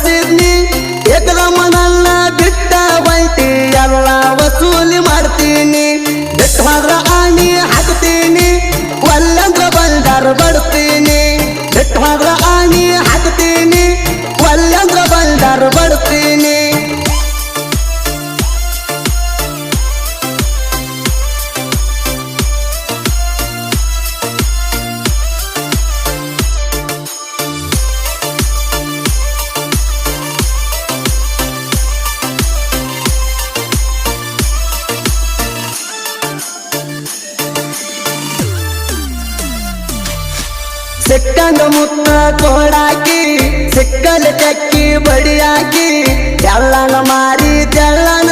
ಬಡಸಿದ್ನಿ ಏಕದಮ್ಮ ನನ್ನ ಬಿಟ್ಟ ಬಂಟಿ ಎಲ್ಲ ವಸೂಲಿ ಮಾಡ್ತೀನಿ ಬಿಟ್ಟು ಹೋದ್ರ ಆಣಿ ಹಾಕ್ತೀನಿ ಒಲ್ಲಂದ್ರ ಬಂಡಾರ ಬಡ್ತೀನಿ ಬಿಟ್ಟು ಹೋದ್ರ ಆಣಿ ಹಾಕ್ತೀನಿ ಒಲ್ಲಂದ್ರ ಬಂಡಾರ ಬಡ್ತೀನಿ ಸಿಕ್ಕಂಗ ಮುತ್ತ ಕೋಡಾಕಿ ಸಿಕ್ಕಲ ಚಕ್ಕಿ ಬಡಿಯಾಕಿ ಎಲ್ಲನ ಮಾರಿ ತೆಳ್ಳನ